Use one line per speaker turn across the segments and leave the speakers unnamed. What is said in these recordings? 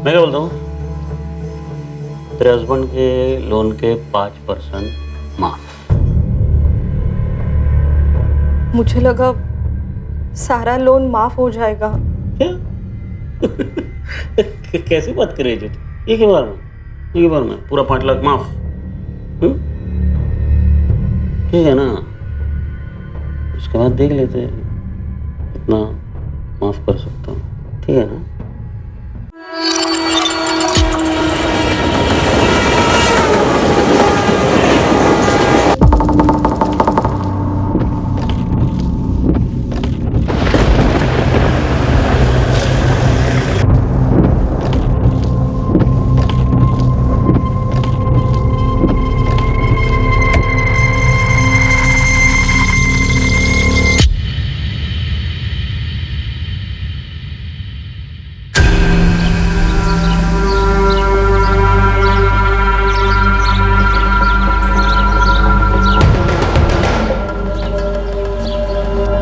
मैं क्या बोलता हूँ, तेरे हस्बैंड के लोन के 5% माफ।
मुझे लगा सारा लोन माफ हो जाएगा।
क्या? कैसी बात कर रही है तू? एक ही बार में, एक ही बार में पूरा 5 लाख माफ? ठीक है ना, उसके बाद देख लेते हैं कितना माफ कर सकता हूँ। ठीक है ना?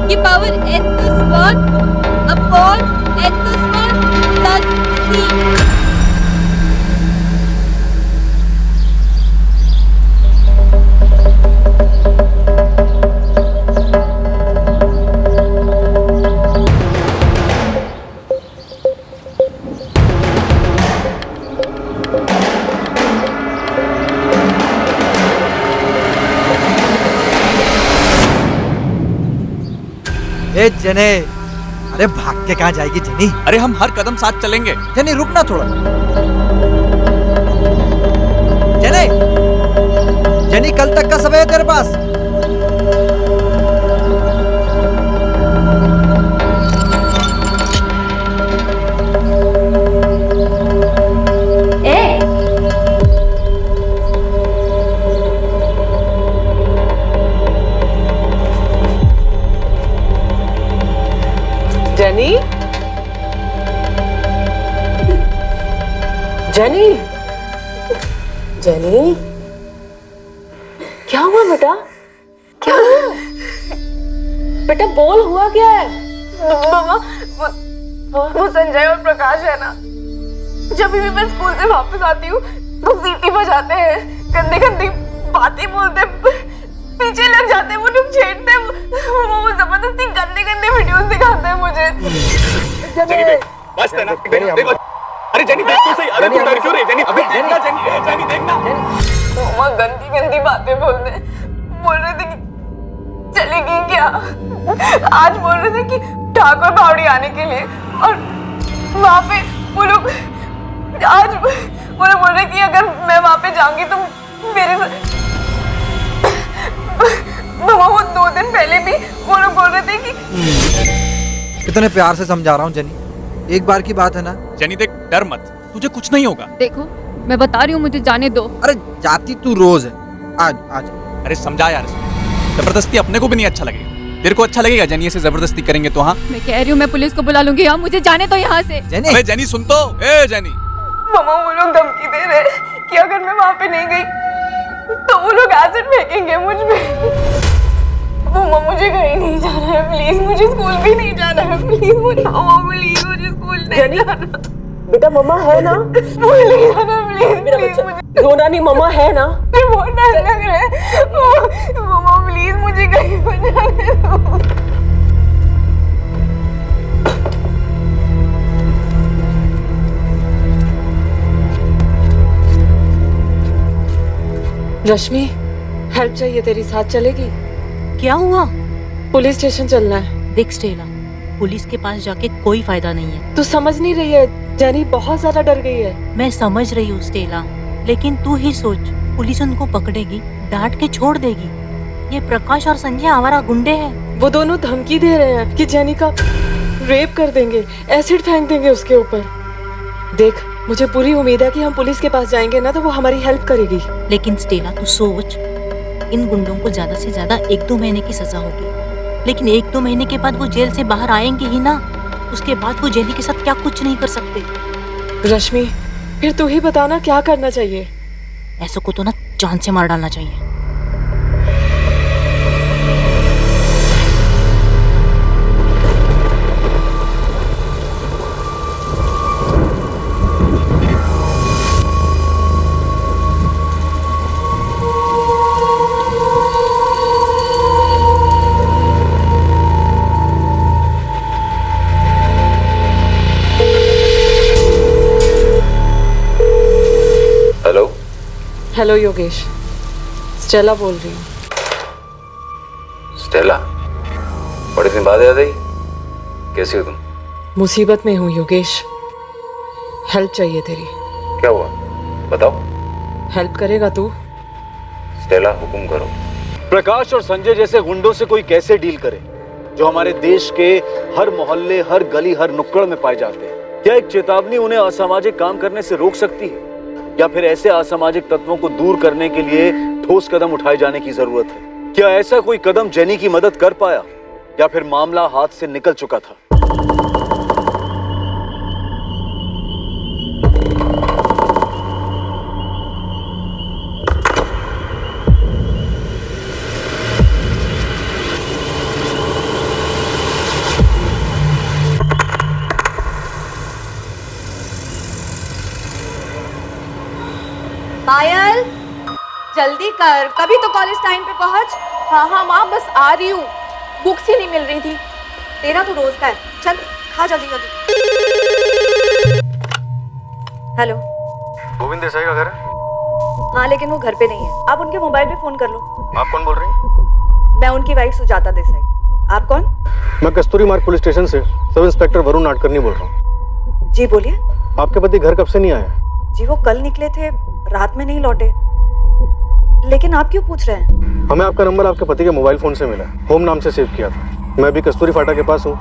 की power n to square upon n to square plus c।
ए जने, अरे भाग के कहाँ जाएगी जनी?
अरे हम हर कदम साथ चलेंगे।
जनी रुकना थोड़ा। जने, जनी कल तक का समय है तेरे पास।
जेनी, जेनी, जेनी, क्या हुआ बेटा? क्या हुआ बेटा? बोल, हुआ क्या है?
मामा, वो संजय और प्रकाश है ना, जब भी मैं स्कूल से वापस आती हूँ तो सीटी बजाते हैं, गंदी गंदी बातें बोलते, पीछे लग जाते हैं, वो लोग छेड़ते हैं, वो जबरदस्ती गंदे गंदे वीडियोस दिखाते हैं मुझे।
जेनी देख, मस्त है ना? देखो, अरे जेनी देख तो सही। अरे तू डर क्यों रही जेनी? अबे देखना जेनी, जेनी देखना।
मामा गंदी गंदी बातें बोल रहे थे कि चली गई क्या? आज बोल रहे थे कि ठाकुर बावड़ी आने के लिए, और वहाँ पे वो लोग आज वो लोग बोल रहे कि अगर मैं वहाँ पे जाऊंगी तो मेरे मामा, वो 2 दिन पहले भी वो लोग बोल रहे थे कि
कितने प्यार से समझा रहा हूँ जनी, एक बार की बात है ना।
जेनी देख, डर मत, तुझे कुछ नहीं होगा।
देखो मैं बता रही हूँ, मुझे जाने दो।
अरे जाती तू रोज है, आज आज।
अरे समझा यार, जबरदस्ती अपने को भी नहीं अच्छा लगेगा। तेरे को अच्छा लगेगा जेनी ऐसे जबरदस्ती करेंगे तो? हाँ
मैं कह रही हूँ, मैं पुलिस को बुला लूंगी। हाँ मुझे जाने दो यहाँ से।
जनी,
अबे जेनी सुन तो, ए जेनी।
मामा वो लोग धमकी दे रहे हैं कि अगर मैं वहाँ पे नहीं गई तो वो लोग एसिड फेंकेंगे मुझ पे। मामा मुझे कहीं नहीं जाना है, प्लीज मुझे स्कूल भी नहीं जाना है, प्लीज मुझे स्कूल नहीं जाना।
बेटा मम्मा है ना?
स्कूल नहीं जाना, प्लीज
मेरा
प्लीज
बच्चा,
मुझे
रोना नहीं, मम्मा है ना?
मुझे बहुत डर लग रहा है। मामा प्लीज मुझे कहीं पर जाने दो।
रश्मि, हेल्प चाहिए तेरी, साथ चलेगी?
क्या हुआ?
पुलिस स्टेशन चलना है।
देख स्टेला, पुलिस के पास जाके कोई फायदा नहीं है।
तू समझ नहीं रही है, जेनी बहुत ज्यादा डर गई है।
मैं समझ रही हूँ स्टेला, लेकिन तू ही सोच, पुलिस उनको पकड़ेगी, डांट के छोड़ देगी। ये प्रकाश और संजय आवारा गुंडे हैं।
वो दोनों धमकी दे रहे हैं कि जेनी का रेप कर देंगे, एसिड फेंक देंगे उसके ऊपर। देख, मुझे पूरी उम्मीद है कि हम पुलिस के पास जाएंगे ना तो वो हमारी हेल्प करेगी।
लेकिन स्टेला तू सोच, इन गुंडों को ज्यादा से ज्यादा 1-2 महीने की सजा होगी, लेकिन 1-2 महीने के बाद वो जेल से बाहर आएंगे ही ना। उसके बाद वो जेनी के साथ क्या कुछ नहीं कर सकते।
रश्मि, फिर तू ही बताना क्या करना चाहिए।
ऐसो को तो ना जान से मार डालना चाहिए।
हेलो योगेश, स्टेला बोल रही हूँ।
स्टेला, बड़े दिन बाद याद आई। कैसी हो तुम?
मुसीबत में हूँ योगेश, हेल्प चाहिए तेरी।
क्या हुआ बताओ।
हेल्प करेगा तू?
स्टेला हुक्म करो।
प्रकाश और संजय जैसे गुंडों से कोई कैसे डील करे, जो हमारे देश के हर मोहल्ले, हर गली, हर नुक्कड़ में पाए जाते हैं? क्या एक चेतावनी उन्हें असामाजिक काम करने से रोक सकती है, या फिर ऐसे असामाजिक तत्वों को दूर करने के लिए ठोस कदम उठाए जाने की जरूरत है? क्या ऐसा कोई कदम जेनी की मदद कर पाया, या फिर मामला हाथ से निकल चुका था?
पायल, जल्दी कर, कभी तो कॉलेज टाइम पे पहुंच।
हाँ हाँ माँ, बस आ रही हूँ। बुक्स ही नहीं मिल रही थी।
तेरा तो रोज का है। चल खा जल्दी जल्दी। हेलो,
गोविंद देसाई का घर है?
हाँ लेकिन वो घर पे नहीं है। आप उनके मोबाइल पे फोन कर लो।
आप कौन बोल रही हैं?
मैं उनकी वाइफ सुजाता देसाई। आप कौन?
मैं कस्तूरी मार्ग पुलिस स्टेशन से सब इंस्पेक्टर वरुण नाडकर्णी बोल रहा हूँ।
जी बोलिए।
आपके पति घर कब से नहीं आए?
जी वो कल निकले थे, रात में नहीं लौटे। लेकिन आप क्यों पूछ रहे हैं?
हमें आपका नंबर आपके पति के मोबाइल फोन से मिला, होम नाम से सेव किया था। मैं अभी कस्तूरी फाटा के पास हूँ।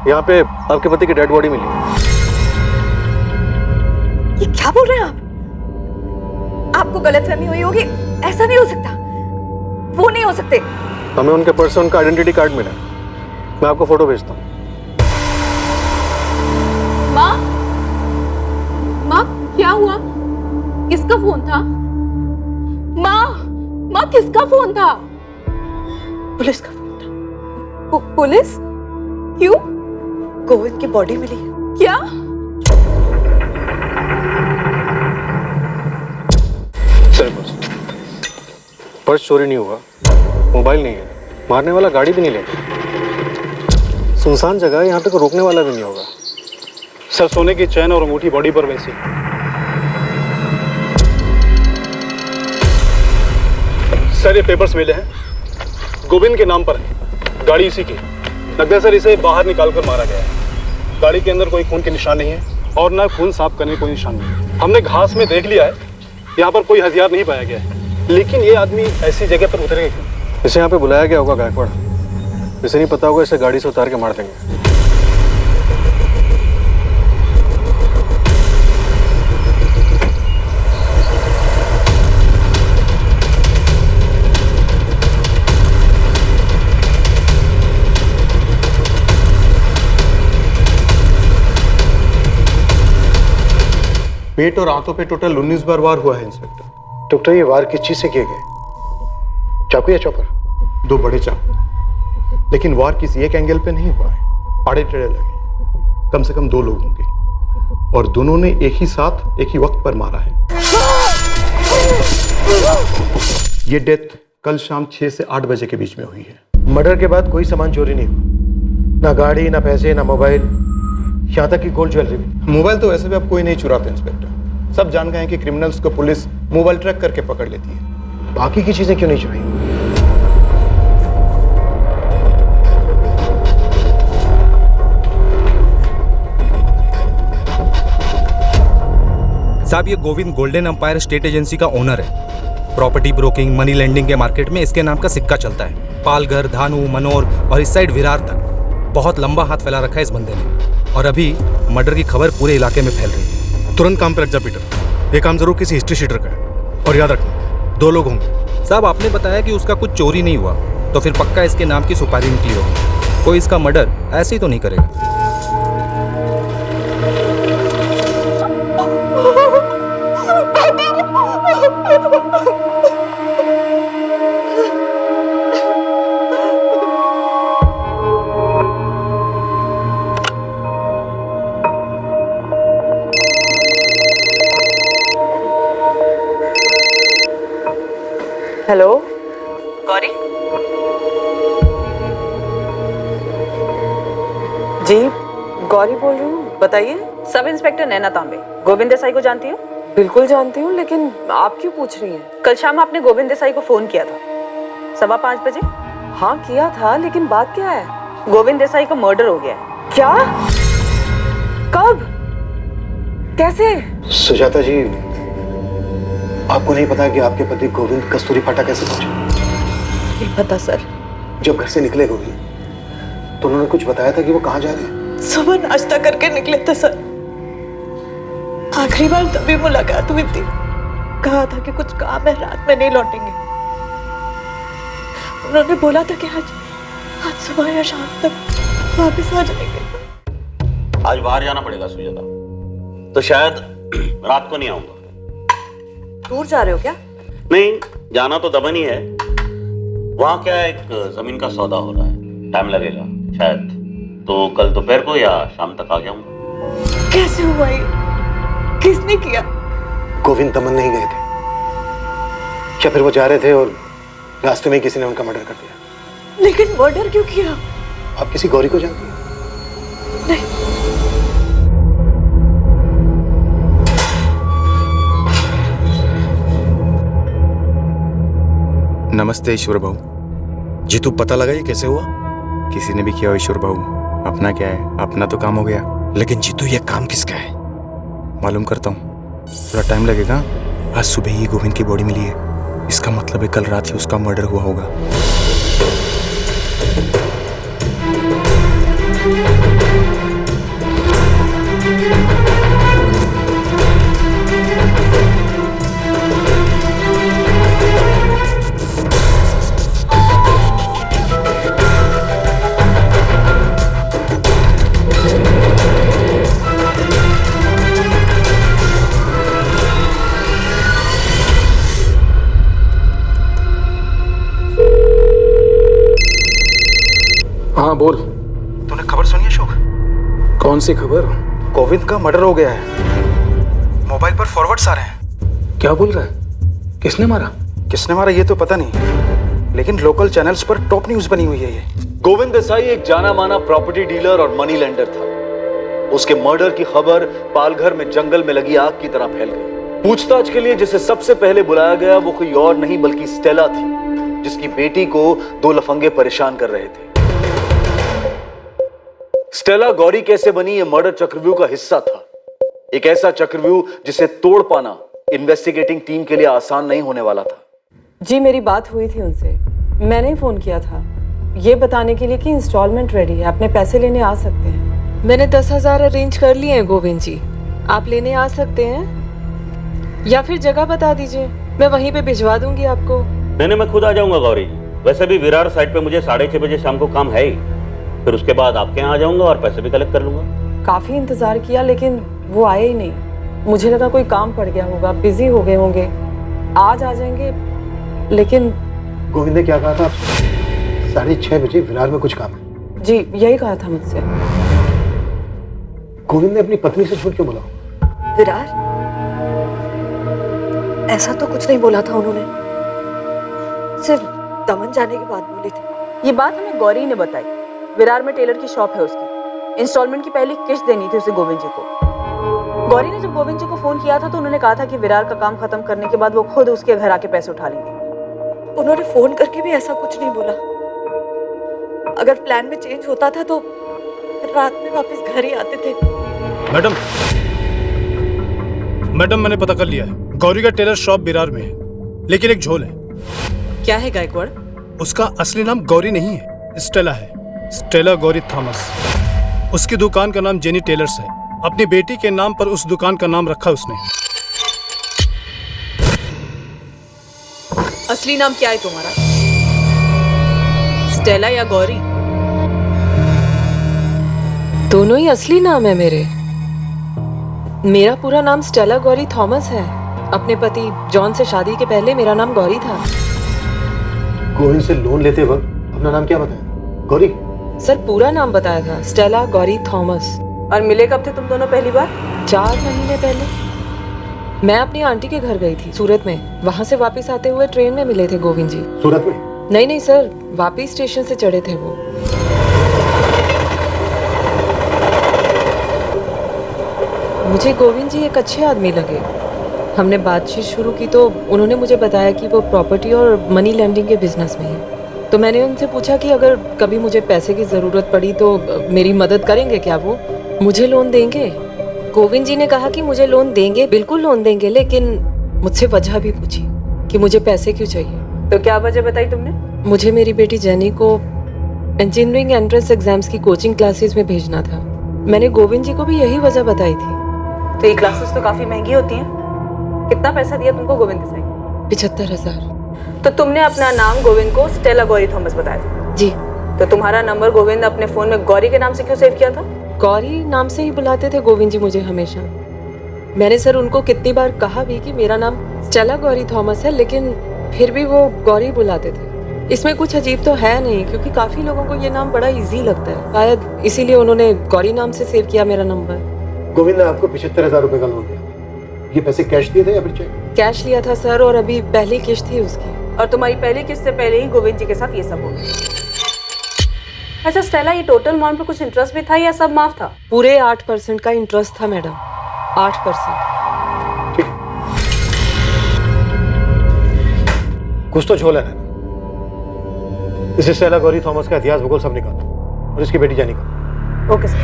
यहाँ पे आपके पति की डेड बॉडी मिली है।
ये क्या बोल रहे हैं आप? आपको गलतफहमी हुई होगी। ऐसा नहीं हो सकता, वो नहीं हो सकते।
हमें उनके पर्स से उनका आइडेंटिटी कार्ड मिला। मैं आपको फोटो भेजता हूँ।
माँ, माँ क्या हुआ? किसका फोन था? माँ किसका फोन था?
पुलिस का फोन था।
पुलिस? क्यों?
गोविंद की बॉडी मिली है।
क्या?
सर पर्स चोरी नहीं हुआ, मोबाइल नहीं है, मारने वाला गाड़ी भी नहीं लेगा। सुनसान जगह है, यहाँ पे कोई रोकने वाला भी नहीं होगा।
सर सोने की चैन और अंगूठी बॉडी पर वैसी। सर ये पेपर्स मिले हैं, गोविंद के नाम पर है, गाड़ी इसी की। लगता है सर इसे बाहर निकाल कर मारा गया है। गाड़ी के अंदर कोई खून के निशान नहीं है और ना खून साफ करने कोई निशान नहीं है। हमने घास में देख लिया है, यहाँ पर कोई हथियार नहीं पाया गया है। लेकिन ये आदमी ऐसी जगह पर उतरेगा क्यों?
इसे यहाँ पे बुलाया गया होगा गायकवाड़। इसे नहीं पता होगा, इसे गाड़ी से उतार के मार देंगे।
पेट और आंतों पे टोटल 19 बार वार हुआ है इंस्पेक्टर।
डॉक्टर ये वार किस चीज से किए गए? चाकू या चॉपर?
2 बड़े चाकू, लेकिन वार किसी एक एंगल पे नहीं हुआ है, आड़े टेढ़े लगे। कम से कम 2 लोग होंगे और दोनों ने एक ही साथ एक ही वक्त पर मारा है। ये डेथ कल शाम 6 से 8 बजे के बीच में हुई है।
मर्डर के बाद कोई सामान चोरी नहीं हुआ, ना गाड़ी, ना पैसे, ना मोबाइल, यहाँ तक कि गोल्ड ज्वेलरी भी।
मोबाइल तो वैसे भी अब कोई नहीं चुराते इंस्पेक्टर। सब जान गए हैं कि क्रिमिनल्स को पुलिस मोबाइल ट्रैक करके पकड़ लेती है।
बाकी की चीजें क्यों नहीं चुराई?
साहब ये Govind golden empire state agency का ओनर है। प्रॉपर्टी ब्रोकिंग, मनी लेंडिंग के मार्केट में इसके नाम का सिक्का चलता है। पालघर, धानु, मनोर और इस साइड विरार तक बहुत लंबा हाथ फैला रखा है इस बंदे ने। और अभी मर्डर की खबर पूरे इलाके में फैल रही है।
तुरंत काम पर लग जा पीटर। ये काम जरूर किसी हिस्ट्री शीटर का है। और याद रखना 2 लोग होंगे।
साहब आपने बताया कि उसका कुछ चोरी नहीं हुआ, तो फिर पक्का इसके नाम की सुपारी निकली होगी। कोई इसका मर्डर ऐसे ही तो नहीं करेगा।
हेलो
गौरी,
जी गौरी बोल रही हूँ, बताइए।
सब इंस्पेक्टर नैना तांबे, गोविंद देसाई को जानती हो?
बिल्कुल जानती हूँ, लेकिन आप क्यों पूछ रही हैं?
कल शाम आपने गोविंद देसाई को फोन किया था 5:15 बजे।
हाँ किया था, लेकिन बात क्या है?
गोविंद देसाई का मर्डर हो गया है।
क्या? कब? कैसे?
सुजाता जी, आपको नहीं पता कि आपके पति गोविंद कस्तूरी फाटा कैसे पहुंचे?
नहीं पता सर।
जब घर से निकले गोविंद तो उन्होंने कुछ बताया था कि वो कहाँ जा रहे हैं?
सुबह नाश्ता करके निकले थे सर। आखिरी बार तभी मुलाकात हुई थी। कहा था कि कुछ काम है, रात में नहीं लौटेंगे। उन्होंने बोला था कि आज सुबह या शाम तक वापस आ जाएंगे।
आज बाहर जाना पड़ेगा सुजाता, तो शायद रात को नहीं आऊंगा।
दूर जा रहे हो क्या?
नहीं, जाना तो दमन ही है। वहां क्या है, एक जमीन का सौदा हो रहा है, टाइम लगेगा शायद, तो कल दोपहर को या शाम तक आ जाऊंगा।
कैसे हुआ ये? किसने किया?
गोविंद दमन नहीं गए थे, या फिर वो जा रहे थे और रास्ते में किसी ने उनका मर्डर कर दिया।
लेकिन मर्डर क्यों किया?
आप किसी गौरी को जानती हैं?
नहीं।
नमस्ते ईश्वर भाऊ जी। तू पता लगा ये कैसे हुआ? किसी ने भी किया हो ईश्वर भाऊ, अपना क्या है, अपना तो काम हो गया। लेकिन जीतू ये काम किसका है मालूम करता हूँ, थोड़ा टाइम लगेगा। आज सुबह ही गोविंद की बॉडी मिली है, इसका मतलब है कल रात ही उसका मर्डर हुआ होगा।
हाँ बोल।
तूने खबर सुनी अशोक?
कौन सी खबर?
गोविंद का मर्डर हो गया है। मोबाइल पर फॉरवर्ड्स आ रहे हैं।
क्या बोल रहा है? किसने मारा?
किसने मारा ये तो पता नहीं, लेकिन लोकल चैनल्स पर टॉप न्यूज बनी हुई है ये।
गोविंद देसाई एक जाना माना प्रॉपर्टी डीलर और मनी लेंडर था। उसके मर्डर की खबर पालघर में जंगल में लगी आग की तरह फैल गई। पूछताछ के लिए जिसे सबसे पहले बुलाया गया वो कोई और नहीं बल्कि स्टेला थी, जिसकी बेटी को 2 लफंगे परेशान कर रहे थे। स्टेला गौरी कैसे बनी ये मर्डर चक्रव्यूह का हिस्सा था, एक ऐसा चक्रव्यूह जिसे तोड़ पाना इन्वेस्टिगेटिंग टीम के लिए आसान नहीं होने वाला था।
जी मेरी बात हुई थी उनसे, मैंने ही फोन किया था ये बताने के लिए कि इंस्टॉलमेंट रेडी है, अपने पैसे लेने आ सकते हैं। मैंने 10,000 अरेंज कर लिए हैं गोविंद जी, आप लेने आ सकते हैं या फिर जगह बता दीजिए, मैं वहीं पे भिजवा दूंगी आपको।
नहीं, मैं खुद आ जाऊंगा गौरी। वैसे भी विरार साइड पे मुझे 6:30 बजे शाम को काम है ही, फिर उसके बाद आपके यहाँ आ जाऊंगा और पैसे भी कलेक्ट कर लूंगा।
काफी इंतजार किया लेकिन वो आए ही नहीं, मुझे लगा कोई काम पड़ गया होगा, बिजी हो गए होंगे, आज आ जाएंगे। लेकिन
गोविंद ने क्या कहा था आपसे? 6:30 बजे विरार में कुछ काम है।
जी यही कहा था मुझसे।
गोविंद ने अपनी पत्नी से झूठ क्यों बोला?
विरार? ऐसा तो कुछ नहीं बोला था उन्होंने, सिर्फ दमन जाने की बात बोली थी।
ये बात हमें गौरी ने बताई। विरार में टेलर की शॉप है उसकी, इंस्टॉलमेंट की पहली किस्त देनी थी उसे गोविंद जी को। गौरी ने जब गोविंद जी को फोन किया था तो उन्होंने कहा था कि विरार का काम खत्म करने के बाद वो खुद उसके घर आके पैसे उठा लेंगे।
उन्होंने फोन करके भी ऐसा कुछ नहीं बोला। अगर प्लान में चेंज होता था तो रात में वापस घर ही आते थे।
मैडम मैंने पता कर लिया है, गौरी का टेलर शॉप विरार में है, लेकिन एक झोल है।
क्या है गायकवाड़?
उसका असली नाम गौरी नहीं है, स्टेला है, स्टेला गौरी थॉमस। उसकी दुकान का नाम जेनी टेलर्स है। अपनी बेटी के नाम पर उस दुकान का नाम रखा उसने।
असली नाम क्या है तुम्हारा? स्टेला या गौरी? दोनों ही असली नाम है मेरे। मेरा पूरा नाम स्टेला गौरी थॉमस है। अपने पति जॉन से शादी के पहले मेरा नाम गौरी था।
गोविंद से लोन लेते वक्त अपना नाम क्या बताया? गौरी?
सर पूरा नाम बताया था, स्टेला गौरी थॉमस।
और मिले कब थे तुम दोनों पहली बार?
4 महीने पहले। मैं अपनी आंटी के घर गई थी सूरत में, वहां से वापस आते हुए ट्रेन में मिले थे गोविंद जी।
सूरत में?
नहीं सर, वापस स्टेशन से चढ़े थे वो। मुझे गोविंद जी एक अच्छे आदमी लगे, हमने बातचीत शुरू की तो उन्होंने मुझे बताया कि वो प्रॉपर्टी और मनी लैंडिंग के बिजनेस में है। तो मैंने उनसे पूछा कि अगर कभी मुझे पैसे की ज़रूरत पड़ी तो मेरी मदद करेंगे क्या वो? मुझे लोन देंगे? गोविंद जी ने कहा कि मुझे लोन देंगे, बिल्कुल लोन देंगे, लेकिन मुझसे वजह भी पूछी कि मुझे पैसे क्यों चाहिए।
तो क्या वजह बताई तुमने?
मुझे मेरी बेटी जेनी को इंजीनियरिंग एंट्रेंस एग्जाम्स की कोचिंग क्लासेस में भेजना था। मैंने गोविंद जी को भी यही वजह बताई थी।
तो ये क्लासेस तो काफी महंगी होती हैं। कितना पैसा दिया तुमको गोविंद देसाई?
75,000।
तो तुमने अपना नाम गोविंद को स्टेला गौरी थॉमस बताया था?
जी।
तो तुम्हारा नंबर गोविंद अपने फोन में गौरी के नाम से क्यों सेव किया था?
गौरी नाम से ही बुलाते थे गोविंद जी मुझे हमेशा। मैंने सर उनको कितनी बार कहा भी कि मेरा नाम स्टेला गौरी थॉमस है, लेकिन फिर भी वो गौरी बुलाते थे। इसमें कुछ अजीब तो है नहीं, क्योंकि काफी लोगों को ये नाम बड़ा इजी लगता है। शायद इसीलिए उन्होंने गौरी नाम से सेव किया मेरा नंबर।
गोविंद ने आपको 75,000 रुपए का लोन दिया। ये पैसे कैश दिए थे या फिर चेक?
कैश लिया था सर, और अभी पहली किस्त थी उसकी।
और तुम्हारी पहली किस्त से पहले ही गोविंद जी के साथ ये सब हो गया। अच्छा स्टेला, ये टोटल अमाउंट पे कुछ इंटरेस्ट भी था या सब माफ था?
पूरे 8% का इंटरेस्ट था मैडम, 8%।
कुछ तो झोल है ना। इस स्टेला गौरी थॉमस का इतिहास भूगोल सब निकालो और इसकी बेटी जेनी का।
Okay sir.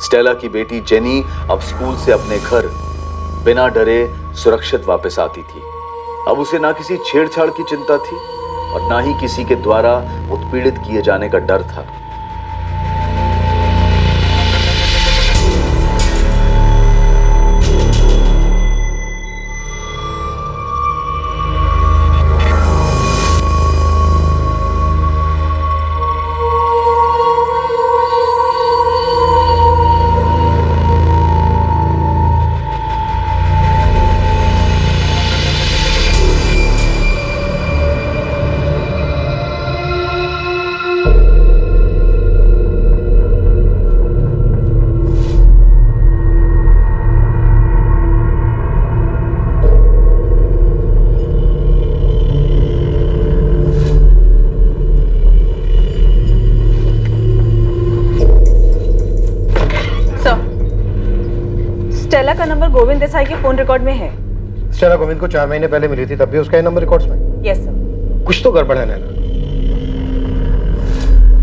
स्टेला की बेटी जेनी अब स्कूल से अपने घर बिना डरे सुरक्षित वापस आती थी। अब उसे ना किसी छेड़छाड़ की चिंता थी और ना ही किसी के द्वारा उत्पीड़ित किए जाने का डर था।
स्टेला का नंबर गोविंद देसाई के फोन रिकॉर्ड में है।
स्टेला गोविंद को 4 महीने पहले मिली थी, तब भी उसका ये नंबर रिकॉर्ड्स में।
Yes sir.
कुछ तो गड़बड़ है नैना।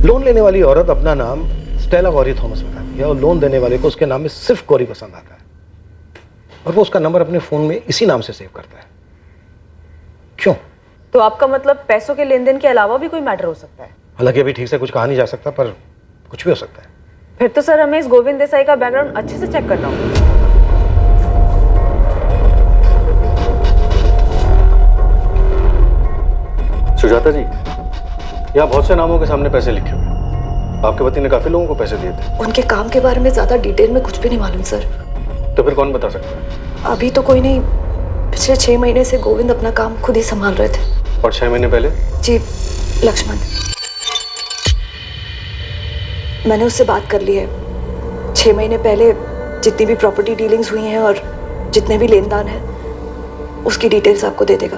लोन लेने वाली औरत अपना नाम स्टेला गौरी थॉमस बताती है और लोन देने वाले को उसके नाम में सिर्फ गौरी पसंद आता है, और वो उसका नंबर अपने फोन में इसी नाम से सेव करता है। क्यों?
तो आपका मतलब पैसों के लेन देन के अलावा भी कोई मैटर हो सकता है?
हालांकि अभी ठीक से कुछ कहा नहीं जा सकता, पर कुछ भी हो सकता है।
फिर तो सर हमें इस गोविंद देसाई का बैकग्राउंड अच्छे से चेक करना होगा।
सुजाता जी, यहाँ बहुत से नामों के सामने पैसे लिखे हुए। आपके पति ने काफी लोगों को पैसे दिए थे।
उनके काम के बारे में ज्यादा डिटेल में कुछ भी नहीं मालूम सर।
तो फिर कौन बता सकता है?
अभी तो कोई नहीं। पिछले 6 महीने से गोविंद अपना काम खुद ही संभाल रहे थे।
और 6 महीने पहले?
जी, लक्ष्मण। मैंने उससे बात कर ली है। 6 महीने पहले जितनी भी प्रॉपर्टी डीलिंग्स हुई हैं और जितने भी लेन देन है, उसकी डिटेल्स आपको दे देगा।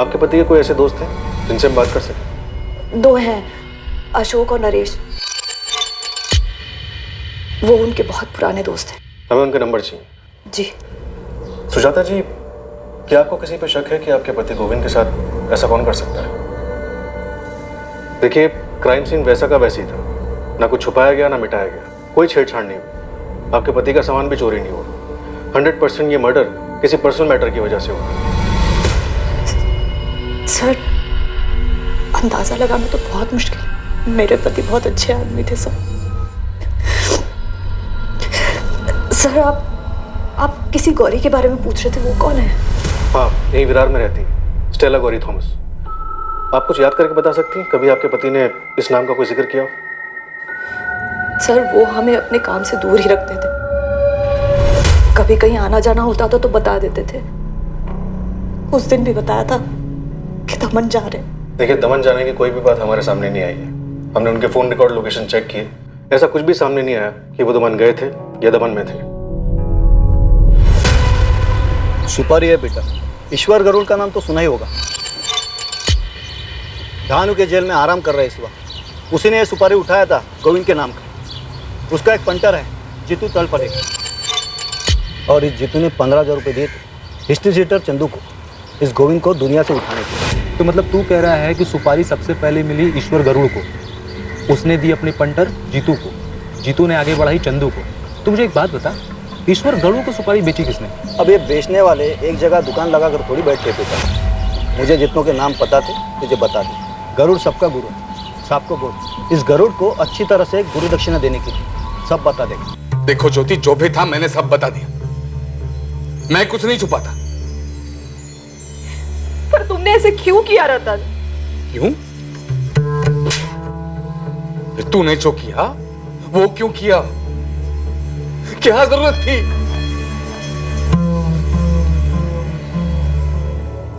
आपके पति के कोई ऐसे दोस्त हैं जिनसे हम बात कर सकें?
2 हैं, अशोक और नरेश। वो उनके बहुत पुराने दोस्त हैं।
हमें उनका नंबर चाहिए।
जी।
सुजाता जी, क्या आपको किसी पे शक है कि आपके पति गोविंद के साथ ऐसा कौन कर सकता है? देखिए, क्राइम सीन वैसा का वैसे ही था। ना कुछ छुपाया गया ना मिटाया गया, कोई छेड़छाड़ नहीं हुई। आपके पति का सामान भी चोरी नहीं हुआ। 100% ये मर्डर किसी पर्सनल मैटर की वजह से हुआ।
सर, अंदाजा लगाना तो बहुत मुश्किल। मेरे पति बहुत अच्छे आदमी थे सर। सर, आप किसी गौरी के बारे में पूछ रहे थे, वो कौन है?
हाँ, यही विरार में रहती है, स्टेला गौरी थॉमस। आप कुछ याद करके बता सकती हैं कभी आपके पति ने इस नाम का कोई जिक्र किया हो?
सर, वो हमें अपने काम से दूर ही रखते थे। कभी कहीं आना जाना होता था तो बता देते थे। उस दिन भी बताया था कि दमन जा रहे।
देखिए, दमन जाने की कोई भी बात हमारे सामने नहीं आई है। हमने उनके फोन रिकॉर्ड लोकेशन चेक किए, ऐसा कुछ भी सामने नहीं आया कि वो दमन गए थे या दमन में थे।
सुपारी है बेटा। ईश्वर गरुड़ का नाम तो सुना ही होगा। धानु के जेल में आराम कर रहे इस वक्त। उसी ने ये सुपारी उठाया था गोविंद के नाम का। उसका एक पंटर है जीतू तलपड़े, और इस जीतू ने 15,000 रुपये दिए थे हिस्ट्री शीटर चंदू को इस गोविंद को दुनिया से उठाने के।
तो मतलब तू कह रहा है कि सुपारी सबसे पहले मिली ईश्वर गरुड़ को, उसने दी अपने पंटर जीतू को, जीतू ने आगे बढ़ाई चंदू को। तो मुझे एक बात बता, ईश्वर गरुड़ को सुपारी बेची किसने?
अब ये बेचने वाले एक जगह दुकान लगा कर थोड़ी बैठते थे। मुझे जितनों के नाम पता थे तुझे बता दी। गरुड़ सबका गुरु, सबको बोल इस गरुड़ को अच्छी तरह से गुरु दक्षिणा देने की थी, सब बता देगा।
देखो ज्योति, जो भी था मैंने सब बता दिया, मैं कुछ नहीं छुपाता।
पर तुमने ऐसे क्यों किया रतन?
क्यों? फिर तूने जो किया वो क्यों किया? क्या जरूरत थी?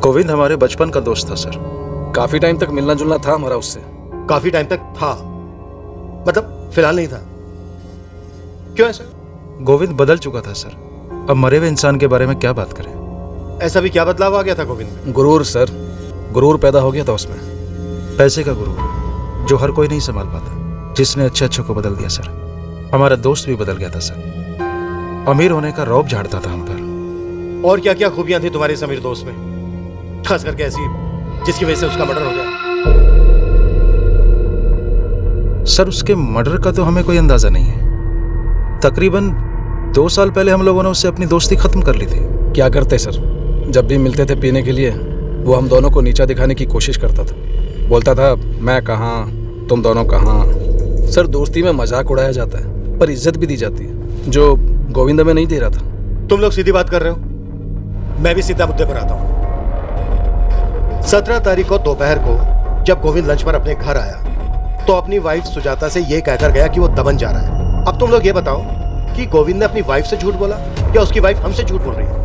गोविंद हमारे बचपन का दोस्त था सर।
काफी टाइम तक मिलना जुलना था हमारा उससे।
काफी टाइम तक था मतलब फिलहाल नहीं था। क्यों ऐसा?
गोविंद बदल चुका था सर। अब मरे हुए इंसान के बारे में क्या बात करें?
ऐसा भी क्या बदलाव आ गया था गोविंद में?
गुरूर सर, गुरूर पैदा हो गया था उसमें।
पैसे का गुरूर जो हर कोई नहीं संभाल पाता, जिसने अच्छे अच्छे को बदल दिया सर। हमारा दोस्त भी बदल गया था सर। अमीर होने का रौब झाड़ता था हम पर।
और क्या क्या खूबियां थी तुम्हारे इस अमीर दोस्त में, खास करके ऐसी जिसकी वजह से उसका मर्डर हो गया?
सर उसके मर्डर का तो हमें कोई अंदाजा नहीं है। तकरीबन 2 साल पहले हम लोगों ने उससे अपनी दोस्ती खत्म कर ली थी।
क्या करते सर, जब भी मिलते थे पीने के लिए वो हम दोनों को नीचा दिखाने की कोशिश करता था। बोलता था मैं कहाँ तुम दोनों कहाँ। सर दोस्ती में मजाक उड़ाया जाता है पर इज्जत भी दी जाती है, जो गोविंद में नहीं दे रहा था।
तुम लोग सीधी बात कर रहे हो, मैं भी सीधा मुद्दे पर आता हूँ। 17 तारीख को दोपहर को जब गोविंद लंच पर अपने घर आया तो अपनी वाइफ सुजाता से ये कहकर गया कि वो दमन जा रहा है। अब तुम लोग ये बताओ कि गोविंद ने अपनी वाइफ से झूठ बोला या उसकी वाइफ हमसे झूठ बोल रही है?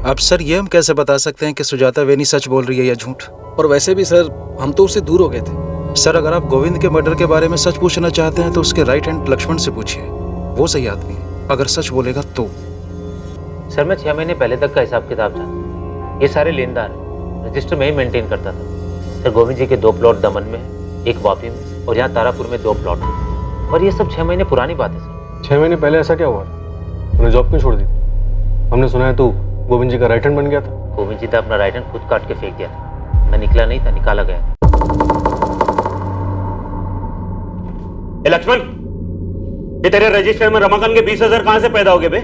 अब सर ये हम कैसे बता सकते हैं कि सुजाता वेनी सच बोल रही है या झूठ?
और वैसे भी सर हम तो उससे दूर हो गए थे।
सर अगर आप गोविंद के मर्डर के बारे में सच पूछना चाहते हैं तो उसके राइट हैंड लक्ष्मण से पूछिए, वो सही आदमी है। अगर सच बोलेगा तो।
सर मैं 6 महीने पहले तक का हिसाब किताब जानता। ये सारे लेनदार रजिस्टर में ही मेंटेन करता था। सर गोविंद जी के 2 प्लॉट दमन में, एक वापी में और यहाँ तारापुर में 2 प्लॉट में। और ये सब 6 महीने पुरानी बात है सर।
6 महीने पहले ऐसा क्या हुआ? उन्हें जॉब क्यों छोड़ दी? हमने सुना है तू गोविंद जी का राइट हैंड बन गया था।
गोविंद जी ने अपना राइट हैंड खुद काट के फेंक दिया था। मैं निकला नहीं था, निकाला गया।
लक्ष्मण, ये तेरे रजिस्टर में रमाकांत के 20,000 कहां से पैदा हो गए बे?